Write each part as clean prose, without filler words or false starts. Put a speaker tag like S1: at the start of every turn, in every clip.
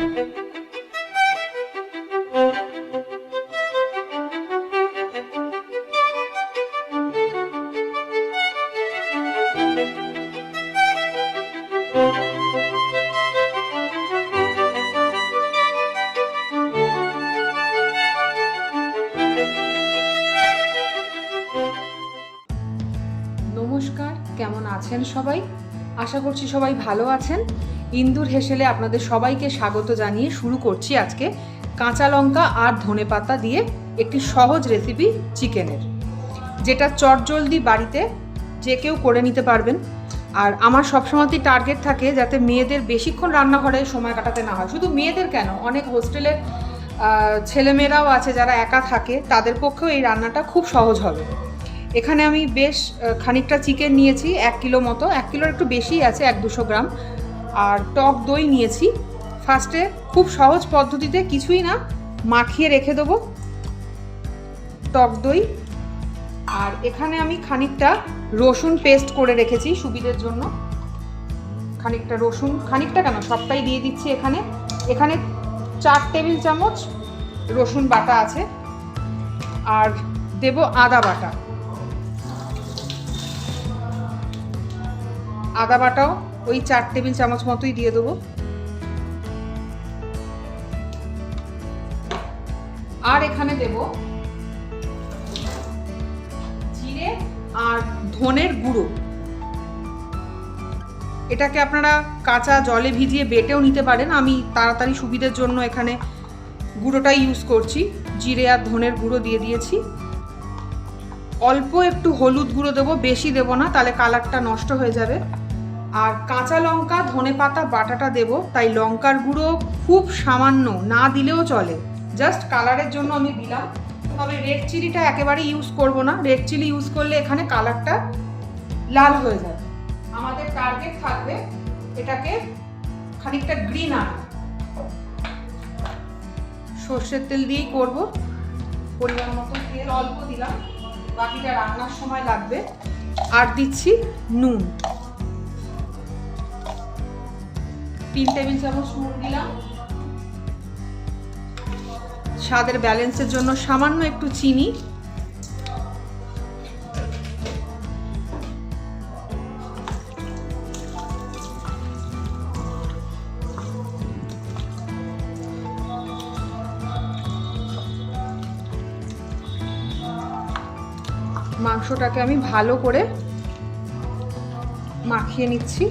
S1: নমস্কার, কেমন আছেন সবাই? আশা করছি সবাই ভালো আছেন। ইন্দুর হেসেলে আপনাদের সবাইকে স্বাগত জানিয়ে শুরু করছি আজকে কাঁচা লঙ্কা আর ধনেপাতা দিয়ে একটি সহজ রেসিপি চিকেনের, যেটা চটজলদি বাড়িতে যে কেউ করে নিতে পারবেন। আর আমার সবসময়তেই টার্গেট থাকে যাতে মেয়েদের বেশিক্ষণ রান্নাঘরে সময় কাটাতে না হয়। শুধু মেয়েদের কেন, অনেক হোস্টেলের ছেলেমেয়েরাও আছে যারা একা থাকে, তাদের পক্ষেও এই রান্নাটা খুব সহজ হবে। এখানে আমি বেশ খানিকটা চিকেন নিয়েছি, 1 কিলো মতো, 1 কিলোর একটু বেশিই আছে, 100-200 গ্রাম। আর টক দই নিয়েছি। ফার্স্টে খুব সহজ পদ্ধতিতে কিছুই না, মাখিয়ে রেখে দেবো টক দই। আর এখানে আমি খানিকটা রসুন পেস্ট করে রেখেছি সুবিধের জন্য। খানিকটা রসুন, খানিকটা কেন সবটাই দিয়ে দিচ্ছি এখানে। এখানে 4 টেবিল চামচ রসুন বাটা আছে। আর দেব আদা বাটা। আদা বাটাও ওই 4 টেবিল চামচ মতোই দিয়ে দেবো। আর এখানে দেব জিরে আর ধনের গুঁড়ো। এটাকে আপনারা কাঁচা জলে ভিজিয়ে বেটেও নিতে পারেন, আমি তাড়াতাড়ি সুবিধার জন্য এখানে গুঁড়োটাই ইউজ করছি। জিরে আর ধনের গুঁড়ো দিয়ে দিয়েছি। অল্প একটু হলুদ গুঁড়ো দেবো, বেশি দেবো না, তাহলে কালারটা নষ্ট হয়ে যাবে। আর কাঁচা লঙ্কা ধনেপাতা বাটাটা দেব, তাই লঙ্কার গুঁড়ো খুব সামান্য, না দিলেও চলে, জাস্ট কালারের জন্য আমি দিলাম। তবে রেড চিলিটা একেবারে ইউজ করব না, রেড চিলি ইউজ করলে এখানে কালারটা লাল হয়ে যাবে। আমাদের টার্গেট থাকবে এটাকে খানিকটা গ্রিন আনা। সর্ষের তেল দিয়েই করব, পরিমাণ মতো তেল অল্প দিলাম, বাকিটা রান্নার সময় লাগবে। আর দিচ্ছি নুন, 3 টেবিল চামচ নুন দিলাম। স্বাদের ব্যালেন্সের জন্য সামান্য একটু চিনি। মাংসটাকে আমি ভালো করে মাখিয়ে নিচ্ছি।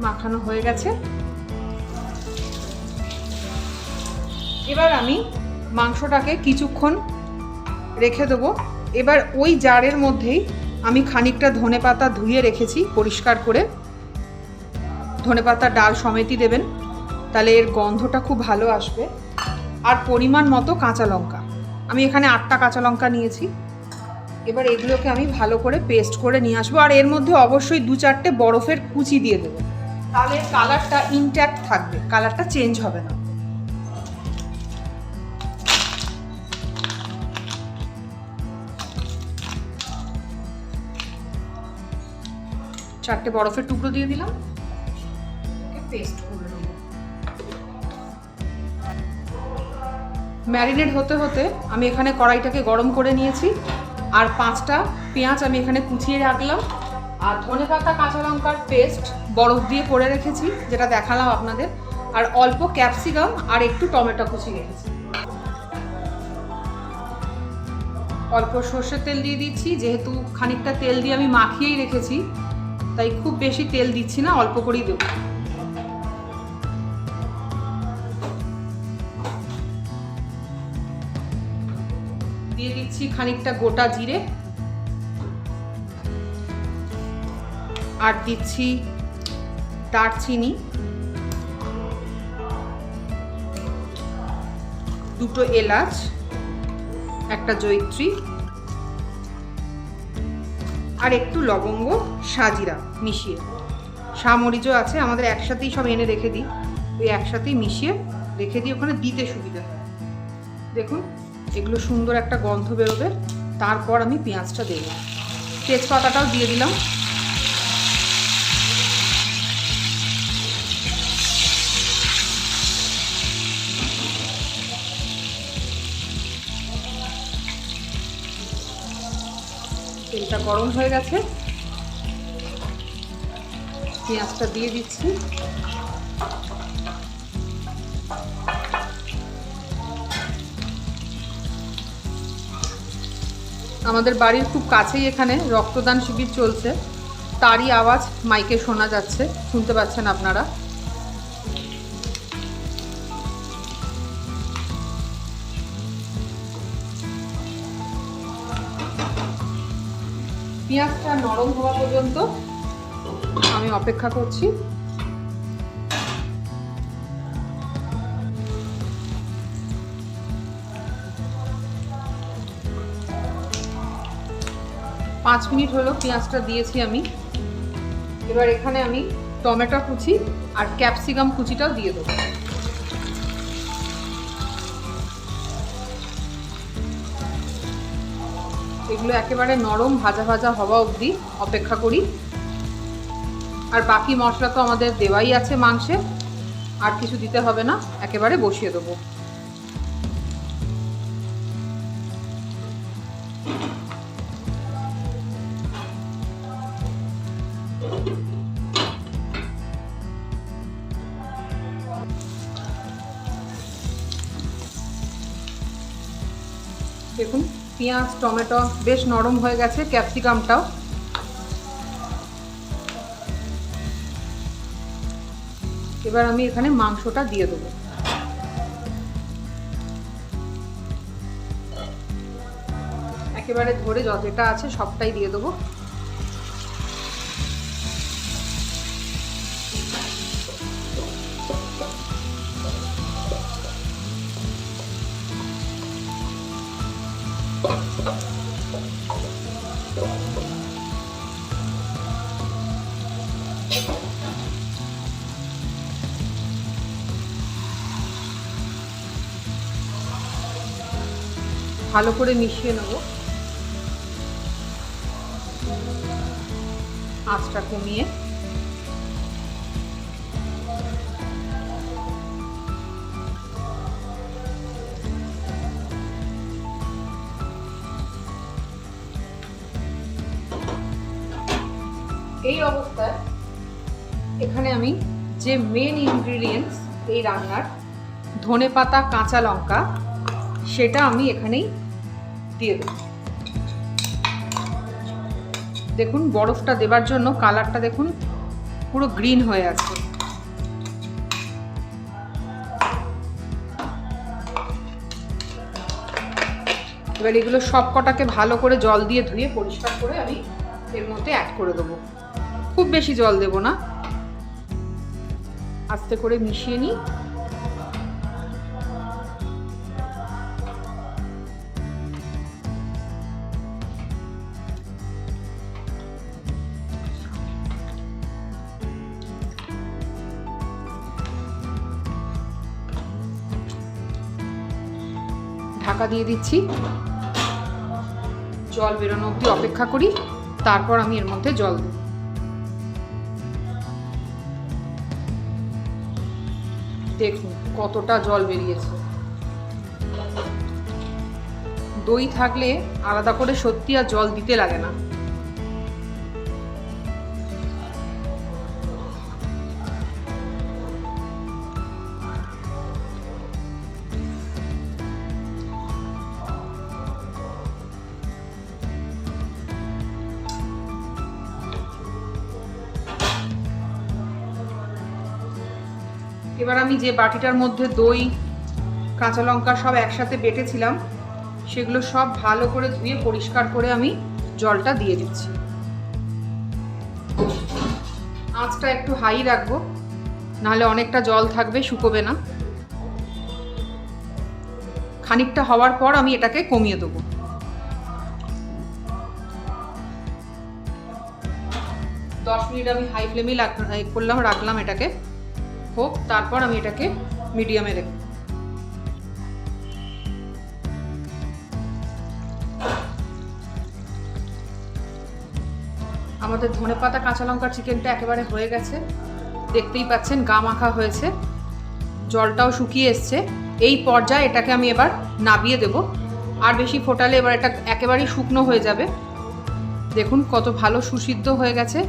S1: মাখানো হয়ে গেছে। এবার আমি মাংসটাকে কিছুক্ষণ রেখে দেবো। এবার ওই জারের মধ্যেই আমি খানিকটা ধনেপাতা ধুয়ে রেখেছি পরিষ্কার করে। ধনেপাতা ডাল সমেতই দেবেন, তাহলে এর গন্ধটা খুব ভালো আসবে। আর পরিমাণ মতো কাঁচা লঙ্কা, আমি এখানে 8টা কাঁচা লঙ্কা নিয়েছি। এবার এগুলোকে আমি ভালো করে পেস্ট করে নিয়ে আসবো। আর এর মধ্যে অবশ্যই 2-4টে বরফের কুচি দিয়ে দেবো, তাহলে কালারটা ইনট্যাক্ট থাকবে, কালারটা চেঞ্জ হবে না। চারটে বরফের টুকরো দিয়ে দিলাম, পেস্ট করে নেব। ম্যারিনেট হতে হতে আমি এখানে কড়াইটাকে গরম করে নিয়েছি। আর 5টা পেঁয়াজ আমি এখানে কুচিয়ে রাখলাম। আর ধনেপাতা কাঁচা লঙ্কার পেস্ট বরফ দিয়ে করে রেখেছি, যেটা দেখালাম আপনাদের। আর অল্প ক্যাপসিকাম আর একটু টমেটো কুচি রেখেছি। অল্প সর্ষের তেল দিয়ে দিচ্ছি, যেহেতু খানিকটা তেল দিয়ে আমি মাখিয়েই রেখেছি, তাই খুব বেশি তেল দিচ্ছি না, অল্প করেই দেবো। দিয়ে দিচ্ছি খানিকটা গোটা জিরে। আর দিচ্ছি দারচিনি, 2টো এলাচ, একটা জয়িত্রী, আর একটু লবঙ্গ সাজিরা মিশিয়ে। সামরিচও আছে আমাদের, একসাথেই সব এনে রেখে দিই, ওই একসাথেই মিশিয়ে রেখে দিই, ওখানে দিতে সুবিধা হয়। দেখুন এগুলো সুন্দর একটা গন্ধ বেরোবে, তারপর আমি পেঁয়াজটা দেব। তেজপাতাটাও দিয়ে দিলাম। তেলটা গরম হয়ে গেছে, পেঁয়াজটা দিয়ে দিচ্ছি। আমাদের বাড়ির খুব কাছেই এখানে রক্তদান শিবির চলছে, তারই আওয়াজ মাইকে শোনা যাচ্ছে, শুনতে পাচ্ছেন আপনারা। পেঁয়াজটা নরম হওয়া পর্যন্ত আমি অপেক্ষা করছি। 5 মিনিট হলো পেঁয়াজটা দিয়েছি আমি। এবার এখানে আমি টমেটো কুচি আর ক্যাপসিকাম কুচিটাও দিয়ে দেবো। এগুলো একেবারে নরম ভাজা ভাজা হওয়া অবধি অপেক্ষা করি। আর বাকি মশলা তো আমাদের দেওয়াই আছে মাংসে, আর কিছু দিতে হবে না, একেবারে বসিয়ে দেবো। দেখুন পেঁয়াজ টমেটো বেশ নরম হয়ে গেছে, ক্যাপসিকামটাও। এবার আমি এখানে মাংসটা দিয়ে দেবো। একেবারে ধরে যতটা আছে সবটাই দিয়ে দেবো। ভালো করে মিশিয়ে নেব, আঁচটা কমিয়ে। এই অবস্থায় এখানে আমি যে মেন ইনগ্রিডিয়েন্টস এই রান্নার, ধনেপাতা কাঁচা লঙ্কা, সেটা আমি এখানেই দিয়ে দেব। দেখুন বরফটা দেবার জন্য কালারটা দেখুন পুরো গ্রিন হয়ে আছে। এবার এগুলো সব কটাকে ভালো করে জল দিয়ে ধুয়ে পরিষ্কার করে আমি এর মধ্যে অ্যাড করে দেবো। খুব বেশি জল দেব না, আস্তে করে মিশিয়ে নিই। ঢাকা দিয়ে দিচ্ছি, জল বেরোনো অবধি অপেক্ষা করি, তারপর আমি এর মধ্যে জল দেব। দেখুন কতটা জল বেরিয়েছে। দই থাকলে আলাদা করে সত্যি আর জল দিতে লাগে না। এবার আমি যে বাটিটার মধ্যে দই কাঁচা লঙ্কা সব একসাথে বেটেছিলাম, সেগুলো সব ভালো করে ধুয়ে পরিষ্কার করে আমি জলটা দিয়ে দিচ্ছি। আঁচটা একটু হাই রাখবো, নাহলে অনেকটা জল থাকবে, শুকোবে না। খানিকটা হওয়ার পর আমি এটাকে কমিয়ে দেবো। দশ মিনিট আমি হাই ফ্লেমে রাখলাম এটাকে হোক, তারপর আমি এটাকে মিডিয়ামে রেখে আমাদের ধনেপাতা কাঁচা লঙ্কার চিকেনটা একেবারে হয়ে গেছে, দেখতেই পাচ্ছেন গা মাখা হয়েছে, জলটাও শুকিয়ে এসছে। এই পর্যায়ে এটাকে আমি এবার নাবিয়ে দেব। আর বেশি ফোটালে এবার এটা একেবারেই শুকনো হয়ে যাবে। দেখুন কত ভালো সুসিদ্ধ হয়ে গেছে।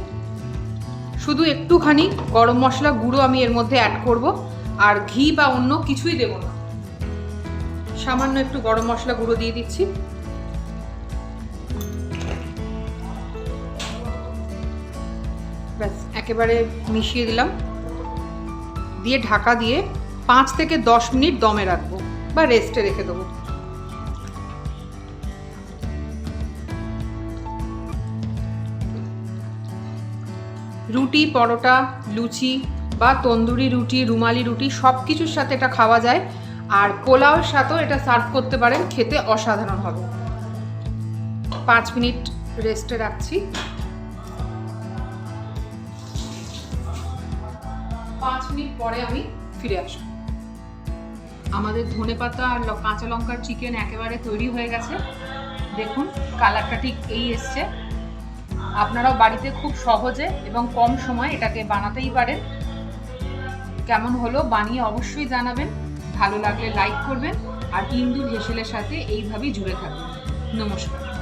S1: শুধু একটুখানি গরম মশলা গুঁড়ো আমি এর মধ্যে অ্যাড করব, আর ঘি বা অন্য কিছুই দেব না। সামান্য একটু গরম মশলা গুঁড়ো দিয়ে দিচ্ছি। ব্যাস একেবারে মিশিয়ে দিলাম, দিয়ে ঢাকা দিয়ে 5 থেকে 10 মিনিট দমে রাখবো বা রেস্টে রেখে দেবো। রুটি, পরোটা, লুচি বা তন্দুরি রুটি, রুমালি রুটি সব কিছুর সাথে এটা খাওয়া যায়। আর পোলাওর সাথেও এটা সার্ভ করতে পারেন, খেতে অসাধারণ হবে। 5 মিনিট রেস্টে রাখছি। 5 মিনিট পরে আমি ফিরে আসব। আমাদের ধনেপাতা আর কাঁচা লঙ্কার চিকেন একেবারে তৈরি হয়ে গেছে। দেখুন কালারটা ঠিক এই এসছে। আপনারাও বাড়িতে খুব সহজে এবং কম সময়ে এটাকে বানাতেই পারেন। কেমন হলো বানিয়ে অবশ্যই জানাবেন। ভালো লাগলে লাইক করবেন, আর ইন্দুর হেসেলের সাথে এইভাবেই জুড়ে থাকবেন। নমস্কার।